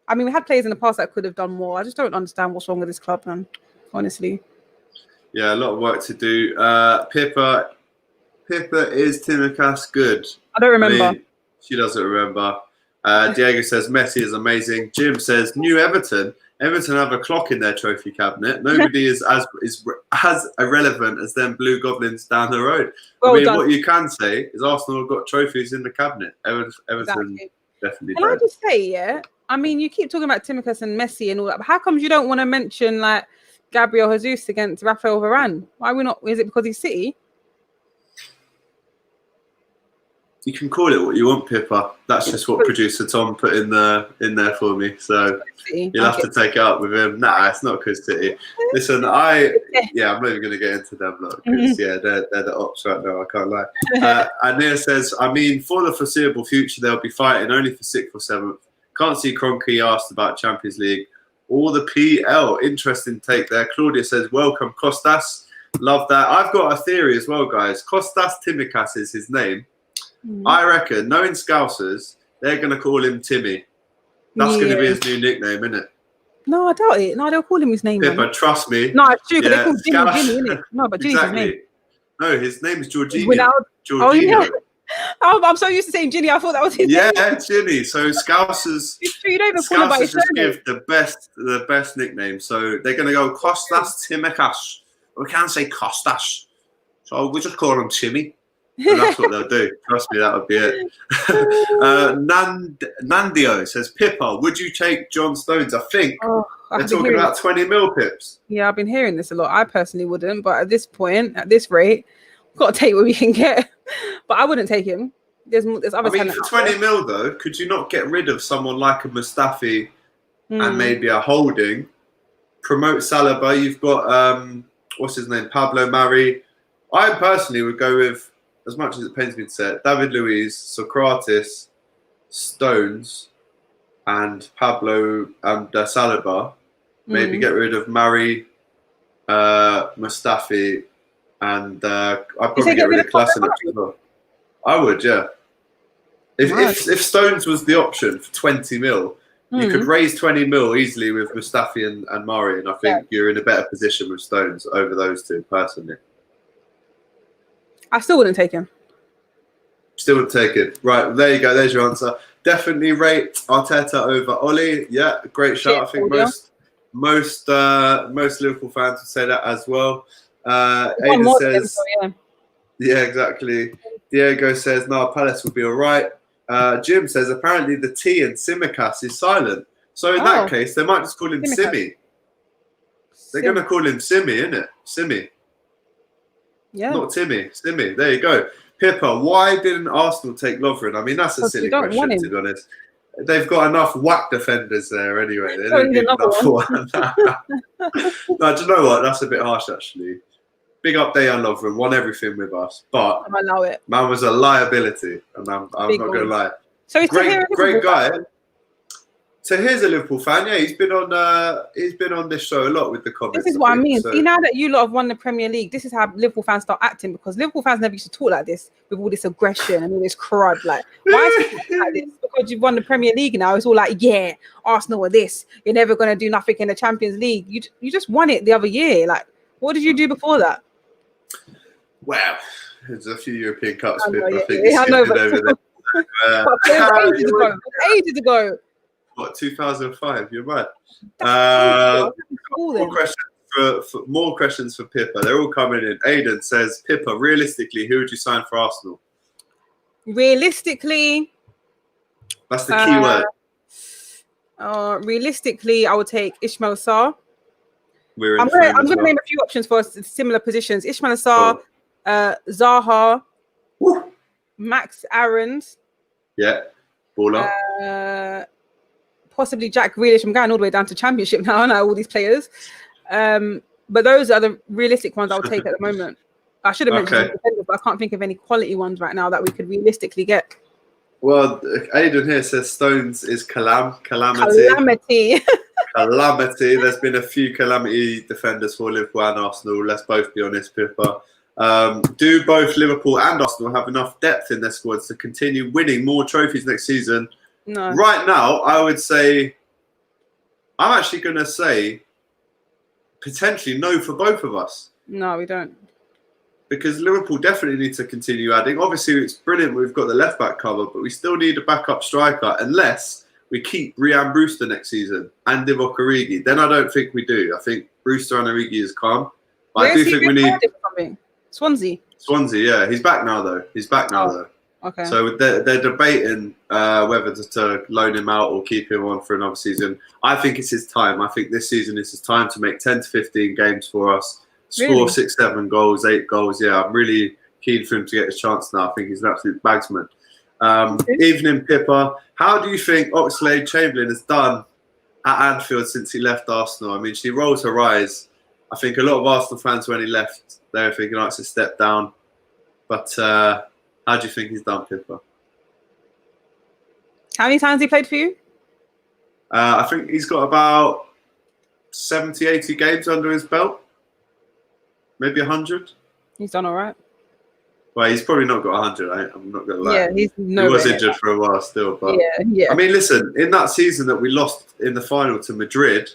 I mean, we had players in the past that could have done more. I just don't understand what's wrong with this club, man. Honestly. Yeah, a lot of work to do. Pippa, is Tsimikas good? I don't remember. I mean, she doesn't remember. Diego says Messi is amazing. Jim says New Everton. Everton have a clock in their trophy cabinet. Nobody is as irrelevant as them Blue Goblins down the road. Well I mean, done. what you can say is Arsenal have got trophies in the cabinet. Everton definitely. Can I just say, yeah? I mean, you keep talking about Tsimikas and Messi and all that, but how comes you don't want to mention like Gabriel Jesus against Rafael Varane? Why are we not? Is it because he's City? You can call it what you want, Pippa. That's just what producer Tom put in there for me. So you'll have to take it up with him. Nah, it's not because City. Listen, I'm not even going to get into them lot because they're the ops right now. I can't lie. Anir says, I mean, for the foreseeable future, they'll be fighting only for 6th or 7th. Can't see Kroenke asked about Champions League or the PL. Interesting take there. Claudia says, welcome, Kostas. Love that. I've got a theory as well, guys. Kostas Tsimikas is his name. I reckon, knowing Scousers, they're going to call him Timmy. That's going to be his new nickname, isn't it? No, I doubt it. No, they'll call him his name. Pippa, trust me. No, it's true, because they call Jimmy, isn't it? No, but Jimmy's his name. No, his name is Jorginho. Jorginho. Oh, yeah. I'm so used to saying Ginny, I thought that was his name. Yeah, Ginny. So Scousers, it's true, you don't even call him by his just surname. give the best nickname. So they're going to go Kostas Tsimikas. We can't say Kostas. So we just call him Timmy. And that's what they'll do. Trust me, that would be it. Nandio says, Pippa, would you take John Stones? I think they're talking about 20 mil, Pips. Yeah, I've been hearing this a lot. I personally wouldn't, but at this point, at this rate, we've got to take what we can get. But I wouldn't take him. There's other. I mean, for 20 mil though, could you not get rid of someone like a Mustafi and maybe a Holding? Promote Saliba. You've got what's his name, Pablo Mari. I personally would go with, as much as it pains me to say it, David Luiz, Socrates, Stones, and Pablo and Saliba. Maybe get rid of Murray, Mustafi, and I'd probably get rid of Kolasinac as well. I would, yeah. If Stones was the option for 20 mil, you could raise 20 mil easily with Mustafi and Mari, and I think you're in a better position with Stones over those two, personally. I still wouldn't take him. Still wouldn't take it. Right, there you go. There's your answer. Definitely rate Arteta over Oli. Yeah, great shout. I think most Liverpool fans would say that as well. Aiden says, yeah, exactly. Diego says, no, Palace will be all right. Jim says, apparently the T in Tsimikas is silent. So in that case, they might just call him Simi. They're going to call him Simi, isn't it? Simi. Yeah. Not Timmy. Simi. There you go. Pippa, why didn't Arsenal take Lovren? I mean, that's a silly question, to be honest. They've got enough whack defenders there anyway. They don't need enough one. No, do you know what? That's a bit harsh, actually. Big up Dejan Lovren, won everything with us, but I allow it. Man was a liability, and I'm not going to lie. So he's great guy. So here's a Liverpool fan. Yeah, he's been on this show a lot with the comments. This is what I mean. So. See, now that you lot have won the Premier League, this is how Liverpool fans start acting, because Liverpool fans never used to talk like this with all this aggression and all this crud. Like, why is it like this? Because you've won the Premier League now. It's all like, yeah, Arsenal are this. You're never going to do nothing in the Champions League. You just won it the other year. Like, what did you do before that? Well, there's a few European Cups. I know, but over there. Ages ago. What, 2005? You're right. More questions for Pippa. They're all coming in. Aiden says, Pippa, realistically, who would you sign for Arsenal? Realistically, that's the key word. Realistically, I would take Ismail Sarr. I'm going to name a few options for similar positions. Ismail Sarr, Zaha, Max Aarons. Yeah, baller. Possibly Jack Grealish. I'm going all the way down to Championship now, aren't I? All these players. But those are the realistic ones I would take at the moment. I should have mentioned defenders, but I can't think of any quality ones right now that we could realistically get. Well, Aiden here says Stones is calamity. Calamity. There's been a few calamity defenders for Liverpool and Arsenal. Let's both be honest, Pippa. Do both Liverpool and Arsenal have enough depth in their squads to continue winning more trophies next season? No. Right now, I would say, I'm actually going to say potentially no for both of us. No, we don't. Because Liverpool definitely need to continue adding. Obviously, it's brilliant we've got the left-back cover, but we still need a backup striker unless we keep Ryan Brewster next season and Divock Origi. Then I don't think we do. I think Brewster and Origi is calm. But I do think we need... Swansea, yeah. He's back now, though. Okay. So they're debating whether to loan him out or keep him on for another season. I think it's his time. I think this season is his time to make 10 to 15 games for us, score 6, 7 goals, 8 goals. Yeah, I'm really keen for him to get a chance now. I think he's an absolute bagsman. Evening, Pippa. How do you think Oxlade-Chamberlain has done at Anfield since he left Arsenal? I mean, she rolls her eyes. I think a lot of Arsenal fans, when he left, they were thinking, it's a step down. But... how do you think he's done, Pippa? How many times he played for you? I think he's got about 70, 80 games under his belt. Maybe 100. He's done all right. Well, he's probably not got 100, I'm not going to lie. Yeah, he was injured for a while still. But yeah. I mean, listen, in that season that we lost in the final to Madrid,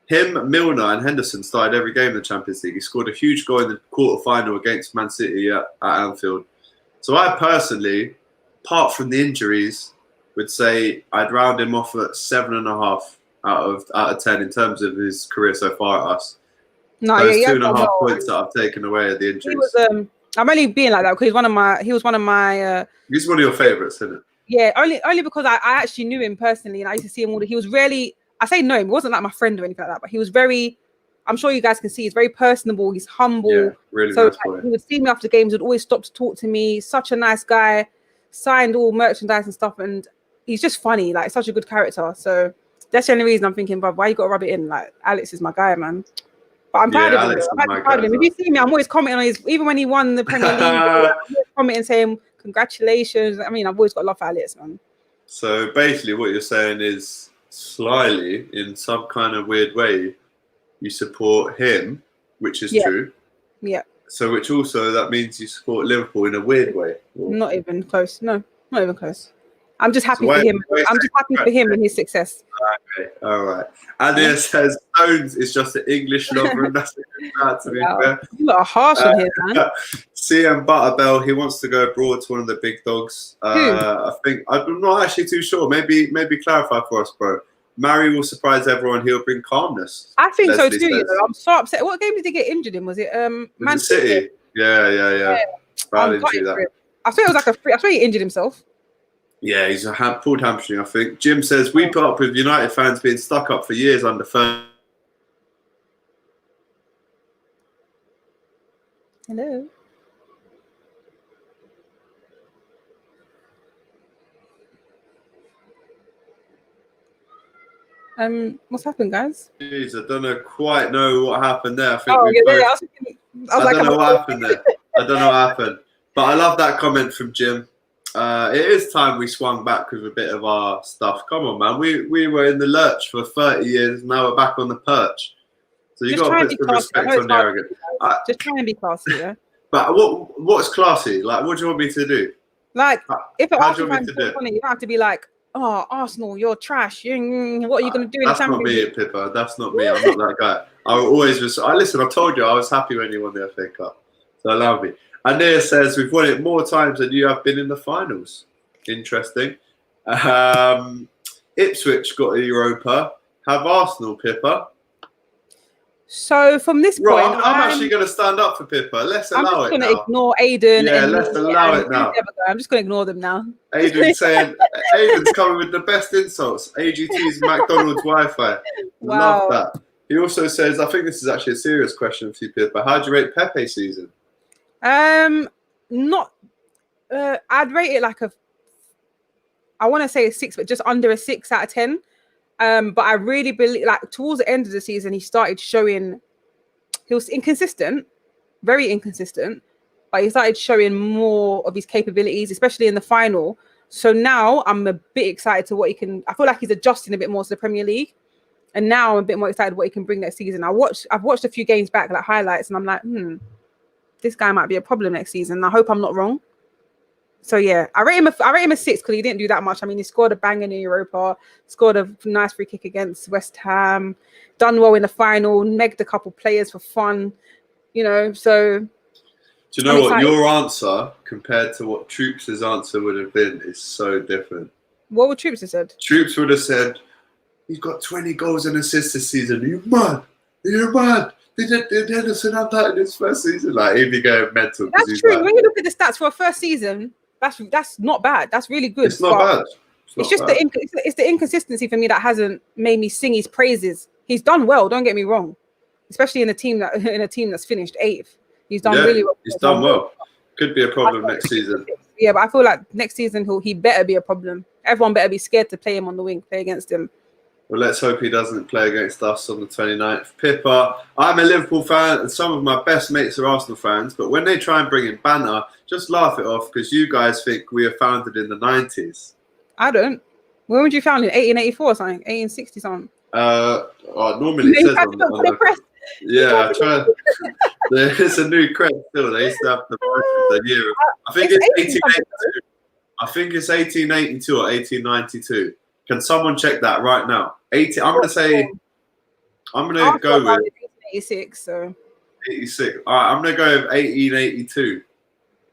him, Milner and Henderson started every game in the Champions League. He scored a huge goal in the quarter-final against Man City at Anfield. So I personally, apart from the injuries, would say I'd round him off at 7.5 out of 10 in terms of his career so far at us. No, those 2.5 points that I've taken away at the injuries. I'm only being like that because he was one of my. He's one of your favourites, isn't it? Yeah, only because I actually knew him personally and I used to see him he was really. I say no, he wasn't like my friend or anything like that, but he was very. I'm sure you guys can see he's very personable. He's humble. Yeah, really so nice boy. He would see me after games. Would always stop to talk to me. Such a nice guy. Signed all merchandise and stuff, and he's just funny. Like such a good character. So that's the only reason I'm thinking, bro, why you got to rub it in? Like Alex is my guy, man. But I'm proud of him. I'm proud of him. If you see me, I'm always commenting on his. Even when he won the Premier League, I'm always commenting saying congratulations. I mean, I've always got love for Alex, man. So basically, what you're saying is slyly, in some kind of weird way, you support him, which is true. Yeah. So which also, that means you support Liverpool in a weird way. Not even close, no. Not even close. I'm just happy for him. I'm just happy for him and his success. Okay, all right. And it says Stones is just an English lover, and that's a good start to be fair. You are harsh on him, man. CM Butterbell, he wants to go abroad to one of the big dogs. I think I'm not actually too sure. Maybe clarify for us, bro. Murray will surprise everyone. He'll bring calmness. I think so too. You know, I'm so upset. What game did he get injured in? Was it Man City? Yeah. I thought it was like a free. I thought he injured himself. Yeah, he's a pulled hamstring, I think. Jim says, we put up with United fans being stuck up for years under first. Hello. What's happened, guys? Jeez, I don't quite know what happened there. I think I don't know what happened there. I don't know what happened. But I love that comment from Jim. It is time we swung back with a bit of our stuff. Come on, man. We were in the lurch for 30 years. Now we're back on the perch. So you got to put some respect on the arrogant. Just try and be classy, yeah. But what's classy? Like, what do you want me to do? Like, if an Arsenal fan is on it, you don't have to be like, oh, Arsenal, you're trash. What are you going to do in the Championship? That's not me, Pippa. That's not me. I'm not that guy. I will always listen, I told you I was happy when you won the FA Cup. So allow me. Anir says, we've won it more times than you have been in the finals. Interesting. Ipswich got a Europa. Have Arsenal, Pippa? So from this point, I'm actually going to stand up for Pippa. Let's allow it now. I'm just going to ignore Aiden. Yeah, let's allow it now. I'm just going to ignore them now. Aiden's coming with the best insults. AGT's McDonald's Wi-Fi. Wow. Love that. He also says, I think this is actually a serious question for you, Pippa. How do you rate Pepe's season? I'd rate it like I want to say a 6, but just under a 6 out of 10. But I really believe, like, towards the end of the season, he started showing, he was inconsistent, very inconsistent, but he started showing more of his capabilities, especially in the final. So now I'm a bit excited to what he can, I feel like he's adjusting a bit more to the Premier League. And now I'm a bit more excited what he can bring next season. I've watched a few games back, like highlights, and I'm like, this guy might be a problem next season. I hope I'm not wrong. So yeah, I rate him a 6 because he didn't do that much. I mean, he scored a bang in the Europa, scored a nice free kick against West Ham, done well in the final, negged a couple players for fun, you know. So do you know what your answer compared to what Troops' answer would have been is so different? What would Troops have said? Troops would have said, he's got 20 goals and assists this season. You're mad. You're mad. Did Henderson have that in his first season? Like, he'd be going mental. That's true. Like, when you look at the stats for a first season, that's not bad. That's really good. It's not bad. It's just the inconsistency for me that hasn't made me sing his praises. He's done well. Don't get me wrong, especially in a team that's finished 8th. He's done really well. He's done well. Could be a problem next season. Yeah, but I feel like next season he better be a problem. Everyone better be scared to play him on the wing, play against him. Well, let's hope he doesn't play against us on the 29th. Pippa, I'm a Liverpool fan and some of my best mates are Arsenal fans, but when they try and bring in banter, just laugh it off because you guys think we were founded in the 90s. I don't. When would you found it? 1884 or something? 1860 something? Normally it says on the press. Yeah, I try. There's a new crest still. They used to have the year. I think it's 1882. I think it's 1882 or 1892. Can someone check that right now? I'm going to go with 86. So 86. All right, I'm going to go with 1882.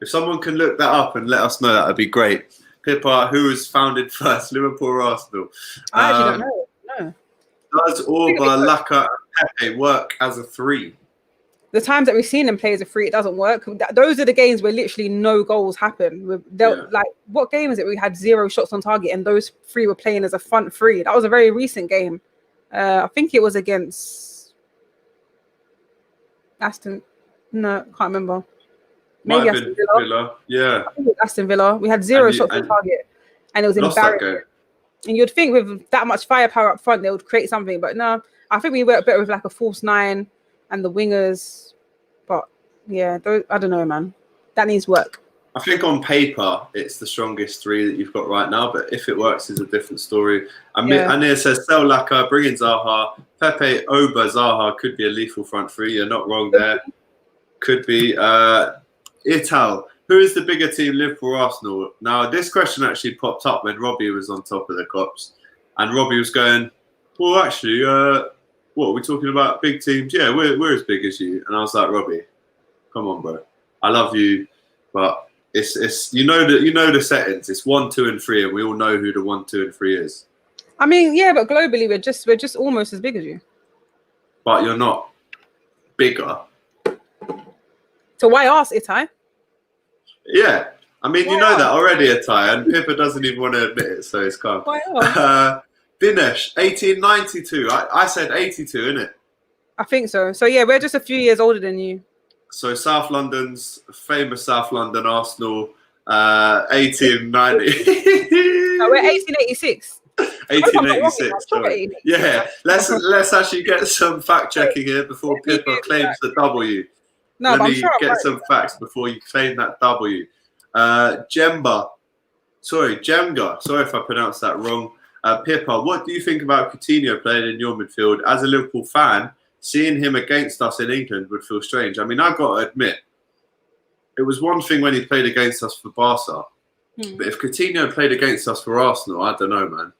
If someone can look that up and let us know, that would be great. Pippa, who was founded first, Liverpool or Arsenal? I actually don't know. No. Does Orba, Laka, and Pepe work as a 3? The times that we've seen them play as a 3, it doesn't work. Those are the games where literally no goals happen. Like, what game is it? We had 0 shots on target, and those 3 were playing as a front 3. That was a very recent game. I think it was against Aston. No, can't remember. Maybe Aston Villa. Yeah. I think it was Aston Villa. We had 0 shots on target, and it was embarrassing. And you'd think with that much firepower up front, they would create something, but no. I think we work better with like a false 9. And the wingers, but yeah, I don't know, man. That needs work. I think on paper, it's the strongest 3 that you've got right now, but if it works, it's a different story. Anir says, sell Laka, bring in Zaha, Pepe, Oba, Zaha could be a lethal front 3. You're not wrong there. Could be. Ital, Who is the bigger team, Liverpool or Arsenal? Now, this question actually popped up when Robbie was on top of the Kops. And Robbie was going, well, actually, what are we talking about? Big teams? Yeah, we're as big as you. And I was like, Robbie, come on, bro. I love you, but it's you know the settings. It's 1, 2, and 3, and we all know who the 1, 2, and 3 is. I mean, yeah, but globally we're just almost as big as you. But you're not bigger. So why ask, Itai? Yeah, I mean, you know that already, Itai, and Pippa doesn't even want to admit it, so it's calm. Why ask? Dinesh, 1892. I said 82, innit? I think so. So yeah, we're just a few years older than you. So South London's famous South London Arsenal, 1890. No, we're 1886. 1886. Sorry. Yeah, let's actually get some fact checking here before Pippa claims the W. No, Let but me I'm sure get I'm right. some facts before you claim that W. Jenga. Sorry if I pronounced that wrong. Pippa, what do you think about Coutinho playing in your midfield? As a Liverpool fan, seeing him against us in England would feel strange. I mean, I've got to admit, it was one thing when he played against us for Barca. But if Coutinho played against us for Arsenal, I don't know, man.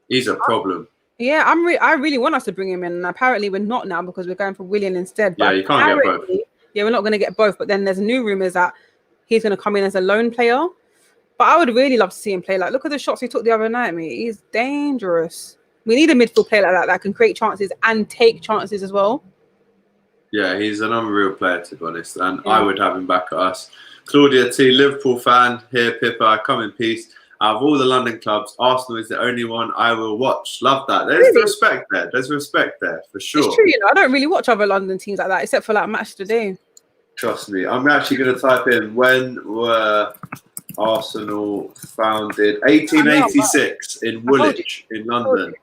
He's a problem. Yeah, I really want us to bring him in. And apparently we're not now because we're going for Willian instead. But Yeah, you can't get both. Yeah, we're not going to get both. But then there's new rumours that he's going to come in as a lone player. But I would really love to see him play. Like, look at the shots he took the other night, mate. He's dangerous. We need a midfield player like that can create chances and take chances as well. Yeah, he's an unreal player, to be honest. And I would have him back at us. Claudia T, Liverpool fan. Here, Pippa, I come in peace. Out of all the London clubs, Arsenal is the only one I will watch. Love that. There's respect there. There's respect there, for sure. It's true, you know. I don't really watch other London teams like that, except for like Match Today. Trust me. I'm actually going to type in, when were Arsenal founded? 1886 in Woolwich in London.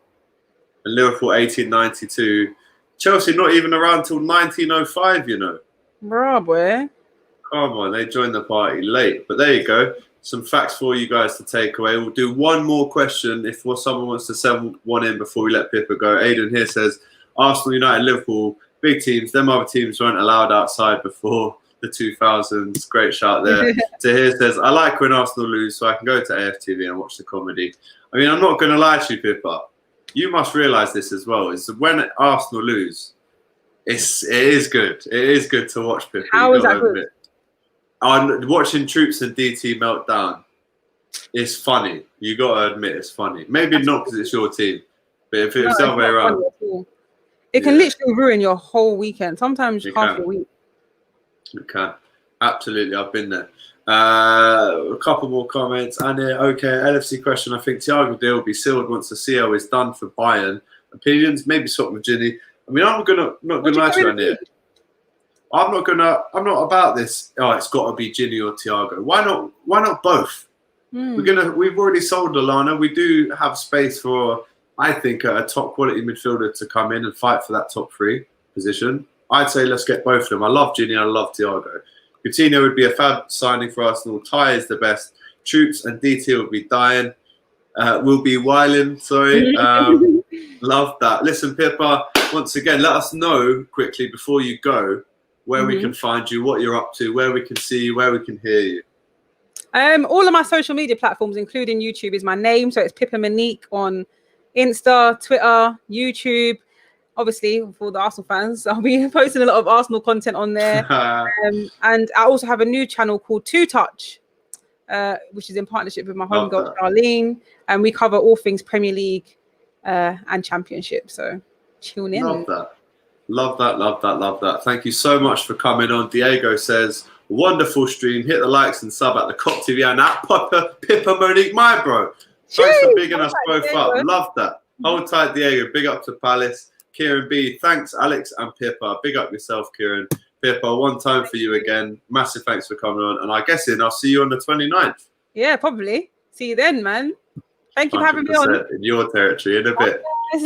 And Liverpool 1892. Chelsea not even around till 1905, you know. Bro, boy. Come on, they joined the party late. But there you go. Some facts for you guys to take away. We'll do one more question if someone wants to send one in before we let Pippa go. Aidan here says, Arsenal, United, Liverpool, big teams. Them other teams weren't allowed outside before the 2000s. Great shout there. Tahir says, I like when Arsenal lose so I can go to AFTV and watch the comedy. I mean, I'm not going to lie to you, Pippa. You must realise this as well. Is when Arsenal lose, it is good. It is good to watch, Pippa. How is that good? Watching Troops and DT meltdown is funny. You got to admit it's funny. Maybe not because it's your team, but if it was the other way around. It can literally ruin your whole weekend. Sometimes half your week. It can. Absolutely. I've been there. A couple more comments. And okay, LFC question. I think Thiago deal will be sealed once the CO is done for Bayern. Opinions? Maybe swap with Ginny. I mean, I'm not gonna lie to you on here. I'm not about this. Oh, it's got to be Ginny or Thiago. Why not both? We've already sold Lallana. We do have space for, I think, a top quality midfielder to come in and fight for that top 3 position. I'd say let's get both of them. I love Ginny. I love Thiago. Coutinho would be a fab signing for Arsenal. Ty is the best. Troops and DT will be dying. Will be whiling. Sorry. Love that. Listen, Pippa, once again, let us know quickly before you go where we can find you, what you're up to, where we can see you, where we can hear you. All of my social media platforms, including YouTube, is my name. So it's Pippa Monique on Insta, Twitter, YouTube. Obviously, for the Arsenal fans, I'll be posting a lot of Arsenal content on there. And I also have a new channel called Two Touch, which is in partnership with my homegirl, Charlene. And we cover all things Premier League and Championship. So tune in. Love that. Love that, love that, love that. Thank you so much for coming on. Diego says, wonderful stream. Hit the likes and sub at the Kop TV and at Pippa Monique, my bro. Thanks for bigging us both up. Love that. Hold tight, Diego. Big up to Palace. Kieran B, thanks, Alex and Pippa. Big up yourself, Kieran. Pippa, one time for you again. Massive thanks for coming on. And I guess I'll see you on the 29th. Yeah, probably. See you then, man. Thank you for having me on. In your territory in a bit.